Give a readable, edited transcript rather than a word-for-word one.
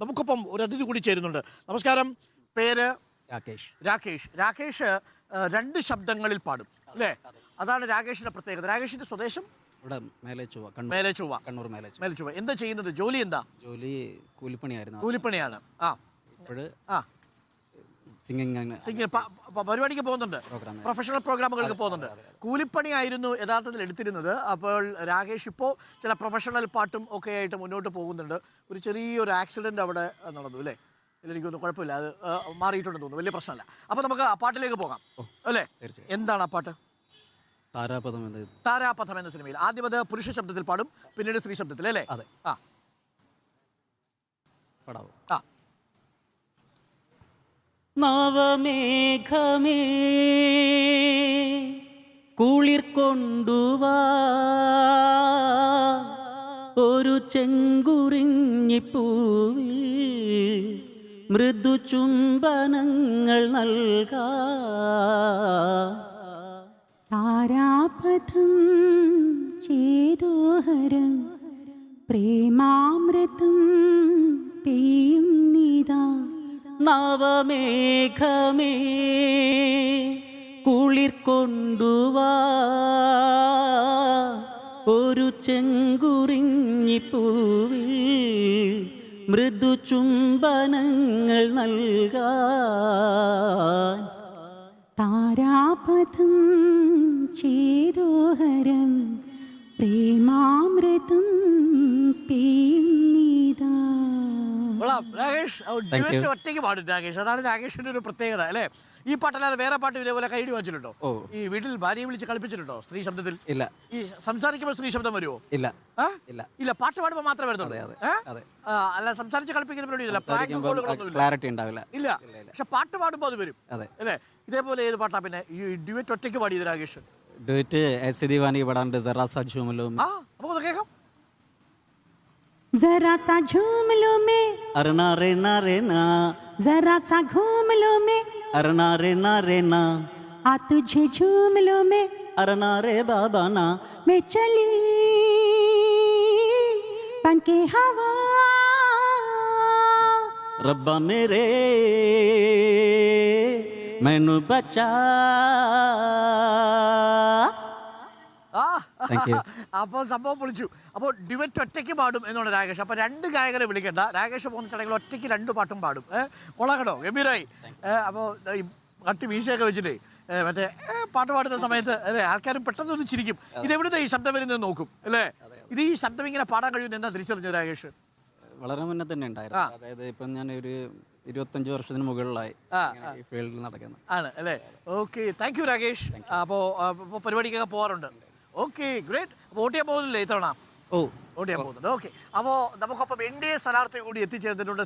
നമുക്കൊപ്പം ഒരു അതിഥി കൂടി ചേരുന്നുണ്ട്. നമസ്കാരം. പേര്? രാകേഷ്. രാകേഷ് രണ്ട് ശബ്ദങ്ങളിൽ പാടും അല്ലേ? അതാണ് രാകേഷിന്റെ പ്രത്യേകത. രാകേഷിന്റെ സ്വദേശം ഇവിടെ മേലെ ചൊവ്വ, കണ്ണൂർ മേലെ ചൊവ്വ. എന്താ ചെയ്യുന്നത്? ജോലി എന്താ? ജോലി കൂലിപ്പണിയായിരുന്നു. കൂലിപ്പണിയാണ്. സിംഗിങ് പരിപാടിക്ക് പോകുന്നുണ്ട്, പ്രൊഫഷണൽ പ്രോഗ്രാമുകൾക്ക് പോകുന്നുണ്ട്. കൂലിപ്പണിയായിരുന്നു യഥാർത്ഥത്തിൽ എടുത്തിരുന്നത്. അപ്പോൾ രാകേഷ് ഇപ്പോൾ ചില പ്രൊഫഷണൽ പാട്ടും ഒക്കെ ആയിട്ട് മുന്നോട്ട് പോകുന്നുണ്ട്. ഒരു ചെറിയൊരു ആക്സിഡന്റ് അവിടെ നടന്നു അല്ലേ? എനിക്കൊന്നും കുഴപ്പമില്ല, അത് മാറിയിട്ടുണ്ടെന്ന് തോന്നുന്നു, വലിയ പ്രശ്നമല്ല. അപ്പോൾ നമുക്ക് ആ പാട്ടിലേക്ക് പോകാം അല്ലേ? എന്താണ് ആ പാട്ട്? താരാപഥം എന്ന സിനിമയിൽ ആദ്യം അത് പുരുഷ ശബ്ദത്തിൽ പാടും, പിന്നീട് സ്ത്രീ ശബ്ദത്തിൽ അല്ലേ? അതെ. നവമേഘമേ കുളിർ കൊണ്ടുവാ ഒരു ചെങ്കുറിഞ്ഞിപ്പൂവിൽ മൃദു ചുംബനങ്ങൾ നൽകാ. താരാപഥം ചേതോഹരം പ്രേമാമൃതം പെയ്യും നീതാ. നവമേഘമേ കുളിർ കൊണ്ടുവാ ഒരു ചെങ്കുറിഞ്ഞിപ്പൂവിൽ മൃദു ചുംബനങ്ങൾ നൽകാൻ. താരാപഥം ചേതോഹരം പ്രേമാമൃതം പെയ്യും നീതാ. രാകേഷ് ഒറ്റയ്ക്ക് പാടും. രാകേഷ്, അതാണ് രാകേഷിന്റെ ഒരു പ്രത്യേകത അല്ലേ? ഈ പാട്ടല്ലാതെ വേറെ പാട്ട് ഇതേപോലെ കൈഡി വാങ്ങിച്ചിട്ടുണ്ടോ? ഈ വീട്ടിൽ ഭാര്യയെ വിളിച്ച് കളിപ്പിച്ചിട്ടുണ്ടോ സ്ത്രീ ശബ്ദത്തിൽ? ഇല്ല. ഈ സംസാരിക്കുമ്പോൾ സ്ത്രീ ശബ്ദം വരുമോ? ഇല്ല. ഇല്ല, പാട്ട് പാടുമ്പോൾ മാത്രമേ വരുന്നുള്ളൂ. അല്ല, സംസാരിച്ച് കളിപ്പിക്കുന്ന പരിപാടിയില്ല, ക്ലാരിറ്റി ഉണ്ടാവില്ല. ഇല്ല, പക്ഷെ പാട്ട് പാടുമ്പോൾ അത് വരും അല്ലേ? ഇതേപോലെ ഏത് പാട്ടാ പിന്നെ ഈ ഡ്യുവറ്റ് ഒറ്റയ്ക്ക് പാടിയത് രാകേഷ്? ഡ്യുവറ്റ് ऐसी दीवानी പാടാണ്ട് जरा सा झूम लो. അപ്പോൾ കേൾക്കാം. जरा सा झूम लो में अरना रे ना रे ना, जरा सा घूम लो में अरना रे ना रे ना, आ तुझे झूम लो में अरना रे बाबा ना. मैं चली बन के हवा रब्बा मेरे मैनू बचा. അപ്പോൾ സംഭവം പൊളിച്ചു. അപ്പോൾ ഡ്യുവറ്റ് ഒറ്റയ്ക്ക് പാടും എന്നാണ് രാകേഷ്. അപ്പോൾ രണ്ട് ഗായകരെ വിളിക്കണ്ട, രാകേഷ് പോകുന്ന ചടങ്ങിൽ ഒറ്റയ്ക്ക് രണ്ട് പാട്ടും പാടും. കൊള്ളാകട്ടോ, ഗംഭീരമായി. അപ്പോൾ ഈ കട്ടി മീശയൊക്കെ വെച്ചിട്ടേ മറ്റേ പാട്ട് പാടുന്ന സമയത്ത് അല്ലേ, ആൾക്കാരും പെട്ടെന്ന് ഒന്ന് ചിരിക്കും. ഇതെവിടുന്ന് ഈ ശബ്ദം വരുന്നത് നോക്കും അല്ലേ? ഇത് ഈ ശബ്ദം ഇങ്ങനെ പാടാൻ കഴിയുന്ന എന്താ തിരിച്ചറിഞ്ഞു രാകേഷ്? വളരെ മുന്നേ തന്നെ ഉണ്ടായിരുന്നു. അതായത് ഇപ്പം ഞാൻ ഒരു 25 വർഷത്തിന് മുകളിലായി ഈ ഫീൽഡിൽ നടക്കുന്നത് ആണ് അല്ലേ? Okay, thank you Rakesh. അപ്പോൾ പരിപാടിക്കൊക്കെ പോകാറുണ്ട്. Okay, great. അപ്പോൾ വോട്ട് ചെയ്യാൻ പോകുന്നില്ലേ ഇത്തവണ? വോട്ട് ചെയ്യാൻ പോകുന്നുണ്ട്. ഓക്കെ, അപ്പോൾ നമുക്കൊപ്പം NDA സ്ഥാനാർത്ഥി കൂടി എത്തിച്ചേർന്നിട്ടുണ്ട്.